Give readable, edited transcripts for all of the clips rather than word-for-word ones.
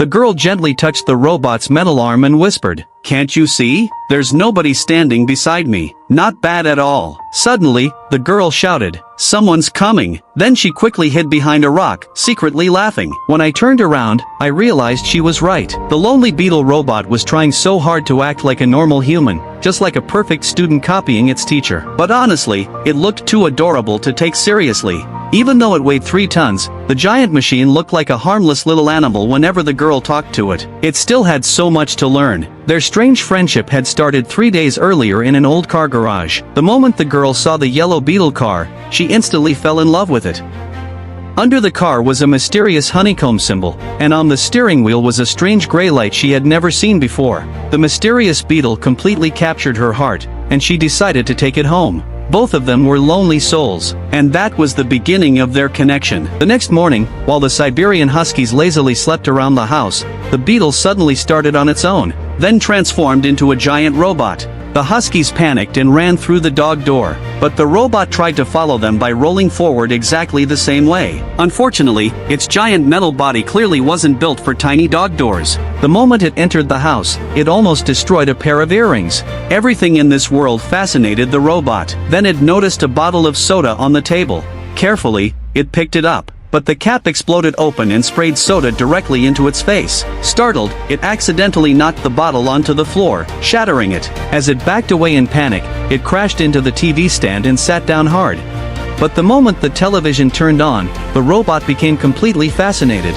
The girl gently touched the robot's metal arm and whispered, "Can't you see? There's nobody standing beside me. Not bad at all." Suddenly, the girl shouted, "Someone's coming!" Then she quickly hid behind a rock, secretly laughing. When I turned around, I realized she was right. The lonely Beetle robot was trying so hard to act like a normal human, just like a perfect student copying its teacher. But honestly, it looked too adorable to take seriously. Even though it weighed 3 tons, the giant machine looked like a harmless little animal whenever the girl talked to it. It still had so much to learn. Their strange friendship had started 3 days earlier in an old car garage. The moment the girl saw the yellow Beetle car, she instantly fell in love with it. Under the car was a mysterious honeycomb symbol, and on the steering wheel was a strange gray light she had never seen before. The mysterious Beetle completely captured her heart, and she decided to take it home. Both of them were lonely souls, and that was the beginning of their connection. The next morning, while the Siberian Huskies lazily slept around the house, the Beetle suddenly started on its own, then transformed into a giant robot. The Huskies panicked and ran through the dog door, but the robot tried to follow them by rolling forward exactly the same way. Unfortunately, its giant metal body clearly wasn't built for tiny dog doors. The moment it entered the house, it almost destroyed a pair of earrings. Everything in this world fascinated the robot. Then it noticed a bottle of soda on the table. Carefully, it picked it up. But the cap exploded open and sprayed soda directly into its face. Startled, it accidentally knocked the bottle onto the floor, shattering it. As it backed away in panic, it crashed into the TV stand and sat down hard. But the moment the television turned on, the robot became completely fascinated.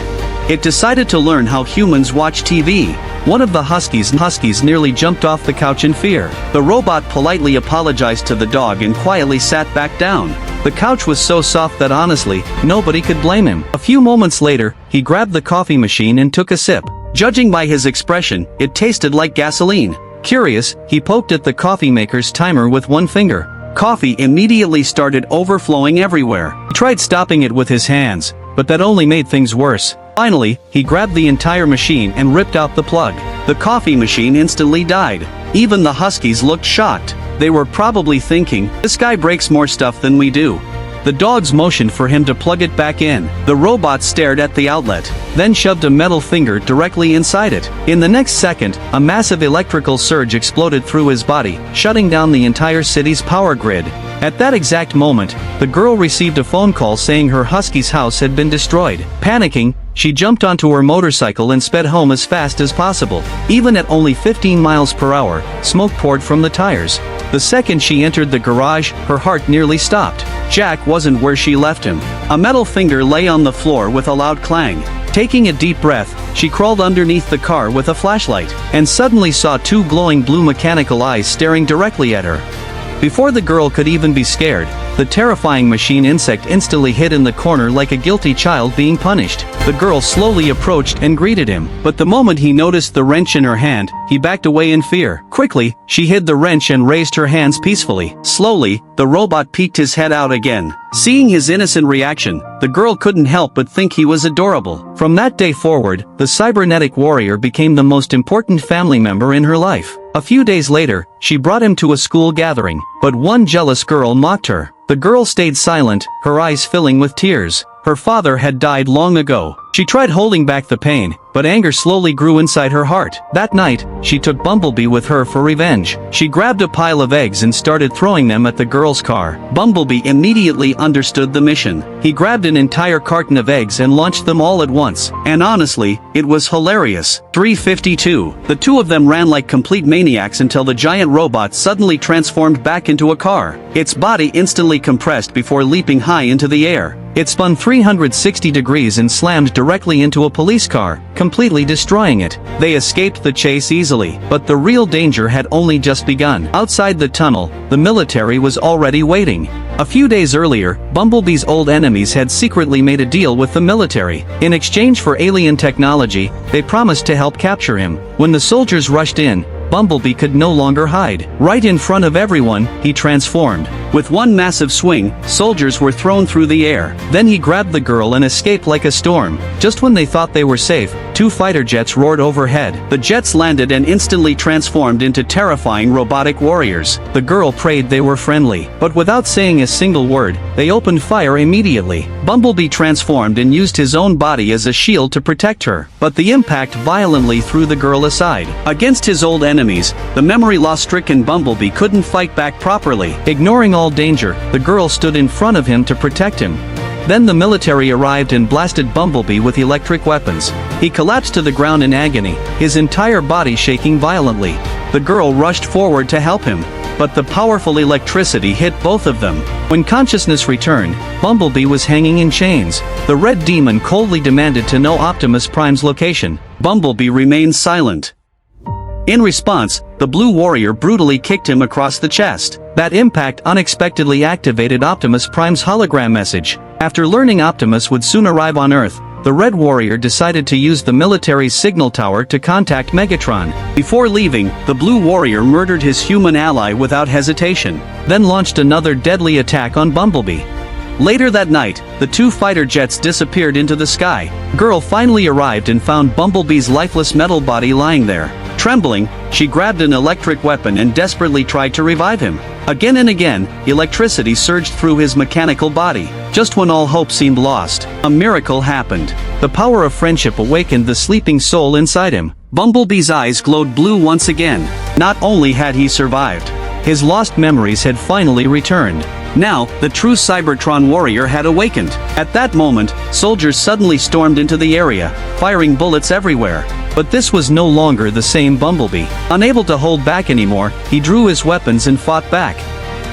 It decided to learn how humans watch TV. One of the Huskies nearly jumped off the couch in fear. The robot politely apologized to the dog and quietly sat back down. The couch was so soft that honestly, nobody could blame him. A few moments later, he grabbed the coffee machine and took a sip. Judging by his expression, it tasted like gasoline. Curious, he poked at the coffee maker's timer with one finger. Coffee immediately started overflowing everywhere. He tried stopping it with his hands, but that only made things worse. Finally, he grabbed the entire machine and ripped out the plug. The coffee machine instantly died. Even the Huskies looked shocked. They were probably thinking, "This guy breaks more stuff than we do." The dogs motioned for him to plug it back in. The robot stared at the outlet, then shoved a metal finger directly inside it. In the next second, a massive electrical surge exploded through his body, shutting down the entire city's power grid. At that exact moment, the girl received a phone call saying her Husky's house had been destroyed. Panicking, she jumped onto her motorcycle and sped home as fast as possible. Even at only 15 miles per hour, smoke poured from the tires. The second she entered the garage, her heart nearly stopped. Jack wasn't where she left him. A metal finger lay on the floor with a loud clang. Taking a deep breath, she crawled underneath the car with a flashlight, and suddenly saw 2 glowing blue mechanical eyes staring directly at her. Before the girl could even be scared, the terrifying machine insect instantly hid in the corner like a guilty child being punished. The girl slowly approached and greeted him, but the moment he noticed the wrench in her hand, he backed away in fear. Quickly, she hid the wrench and raised her hands peacefully. Slowly, the robot peeked his head out again. Seeing his innocent reaction, the girl couldn't help but think he was adorable. From that day forward, the cybernetic warrior became the most important family member in her life. A few days later, she brought him to a school gathering, but one jealous girl mocked her. The girl stayed silent, her eyes filling with tears. Her father had died long ago. She tried holding back the pain, but anger slowly grew inside her heart. That night, she took Bumblebee with her for revenge. She grabbed a pile of eggs and started throwing them at the girl's car. Bumblebee immediately understood the mission. He grabbed an entire carton of eggs and launched them all at once. And honestly, it was hilarious. 352. The two of them ran like complete maniacs until the giant robot suddenly transformed back into a car. Its body instantly compressed before leaping high into the air. It spun 360 degrees and slammed directly into a police car, completely destroying it. They escaped the chase easily, but the real danger had only just begun. Outside the tunnel, the military was already waiting. A few days earlier, Bumblebee's old enemies had secretly made a deal with the military. In exchange for alien technology, they promised to help capture him. When the soldiers rushed in, Bumblebee could no longer hide. Right in front of everyone, he transformed. With one massive swing, soldiers were thrown through the air. Then he grabbed the girl and escaped like a storm. Just when they thought they were safe, 2 fighter jets roared overhead. The jets landed and instantly transformed into terrifying robotic warriors. The girl prayed they were friendly, but without saying a single word, they opened fire immediately. Bumblebee transformed and used his own body as a shield to protect her, but the impact violently threw the girl aside. Against his old enemies, the memory-loss-stricken Bumblebee couldn't fight back properly. Ignoring all danger, the girl stood in front of him to protect him. Then the military arrived and blasted Bumblebee with electric weapons. He collapsed to the ground in agony, his entire body shaking violently. The girl rushed forward to help him, but the powerful electricity hit both of them. When consciousness returned, Bumblebee was hanging in chains. The Red Demon coldly demanded to know Optimus Prime's location. Bumblebee remained silent. In response, the Blue Warrior brutally kicked him across the chest. That impact unexpectedly activated Optimus Prime's hologram message. After learning Optimus would soon arrive on Earth, the Red Warrior decided to use the military's signal tower to contact Megatron. Before leaving, the Blue Warrior murdered his human ally without hesitation, then launched another deadly attack on Bumblebee. Later that night, the 2 fighter jets disappeared into the sky. Girl finally arrived and found Bumblebee's lifeless metal body lying there. Trembling, she grabbed an electric weapon and desperately tried to revive him. Again and again, electricity surged through his mechanical body. Just when all hope seemed lost, a miracle happened. The power of friendship awakened the sleeping soul inside him. Bumblebee's eyes glowed blue once again. Not only had he survived, his lost memories had finally returned. Now, the true Cybertron warrior had awakened. At that moment, soldiers suddenly stormed into the area, firing bullets everywhere. But this was no longer the same Bumblebee. Unable to hold back anymore, he drew his weapons and fought back.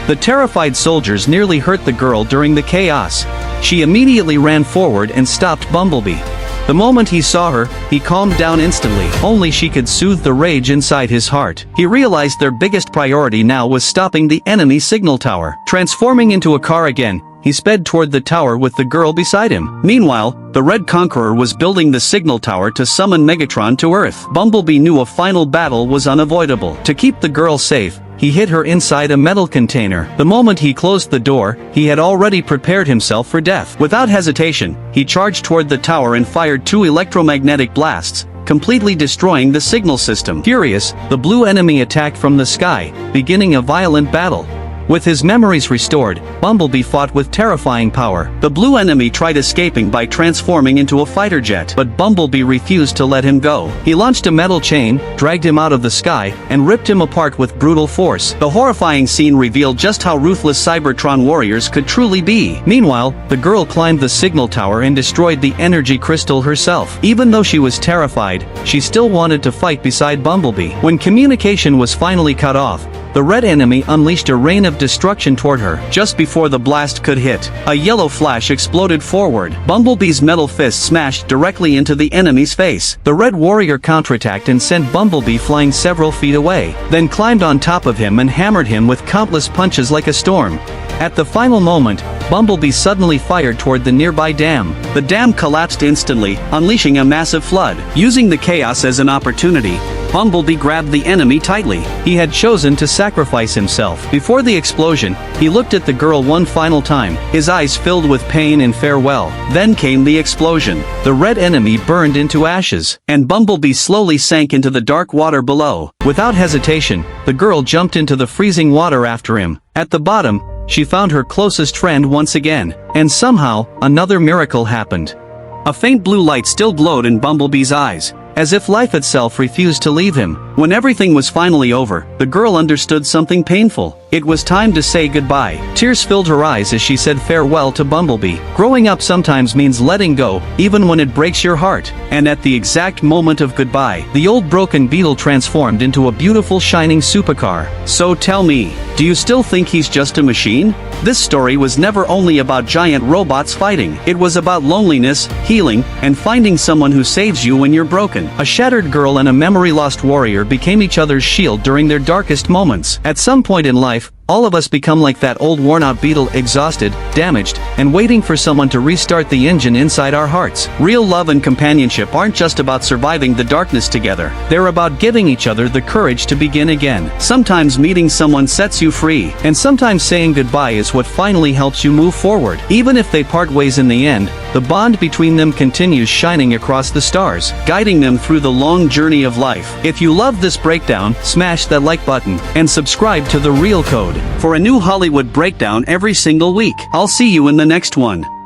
The terrified soldiers nearly hurt the girl during the chaos. She immediately ran forward and stopped Bumblebee. The moment he saw her, he calmed down instantly. Only she could soothe the rage inside his heart. He realized their biggest priority now was stopping the enemy signal tower. Transforming into a car again, he sped toward the tower with the girl beside him. Meanwhile, the Red Conqueror was building the signal tower to summon Megatron to Earth. Bumblebee knew a final battle was unavoidable. To keep the girl safe, he hid her inside a metal container. The moment he closed the door, he had already prepared himself for death. Without hesitation, he charged toward the tower and fired 2 electromagnetic blasts, completely destroying the signal system. Furious, the blue enemy attacked from the sky, beginning a violent battle. With his memories restored, Bumblebee fought with terrifying power. The blue enemy tried escaping by transforming into a fighter jet, but Bumblebee refused to let him go. He launched a metal chain, dragged him out of the sky, and ripped him apart with brutal force. The horrifying scene revealed just how ruthless Cybertron warriors could truly be. Meanwhile, the girl climbed the signal tower and destroyed the energy crystal herself. Even though she was terrified, she still wanted to fight beside Bumblebee. When communication was finally cut off, the red enemy unleashed a rain of destruction toward her. Just before the blast could hit, a yellow flash exploded forward. Bumblebee's metal fist smashed directly into the enemy's face. The Red Warrior counterattacked and sent Bumblebee flying several feet away, then climbed on top of him and hammered him with countless punches like a storm. At the final moment, Bumblebee suddenly fired toward the nearby dam. The dam collapsed instantly, unleashing a massive flood. Using the chaos as an opportunity, Bumblebee grabbed the enemy tightly. He had chosen to sacrifice himself. Before the explosion, he looked at the girl one final time, his eyes filled with pain and farewell. Then came the explosion. The red enemy burned into ashes, and Bumblebee slowly sank into the dark water below. Without hesitation, the girl jumped into the freezing water after him. At the bottom, she found her closest friend once again, and somehow, another miracle happened. A faint blue light still glowed in Bumblebee's eyes, as if life itself refused to leave him. When everything was finally over, the girl understood something painful. It was time to say goodbye. Tears filled her eyes as she said farewell to Bumblebee. Growing up sometimes means letting go, even when it breaks your heart. And at the exact moment of goodbye, the old broken Beetle transformed into a beautiful shining supercar. So tell me, do you still think he's just a machine? This story was never only about giant robots fighting. It was about loneliness, healing, and finding someone who saves you when you're broken. A shattered girl and a memory-lost warrior became each other's shield during their darkest moments. At some point in life, All of us become like that old worn-out Beetle, exhausted, damaged, and waiting for someone to restart the engine inside our hearts. Real love and companionship aren't just about surviving the darkness together. They're about giving each other the courage to begin again. Sometimes meeting someone sets you free, and sometimes saying goodbye is what finally helps you move forward. Even if they part ways in the end, the bond between them continues shining across the stars, guiding them through the long journey of life. If you love this breakdown, smash that like button, and subscribe to The Real Code for a new Hollywood breakdown every single week. I'll see you in the next one.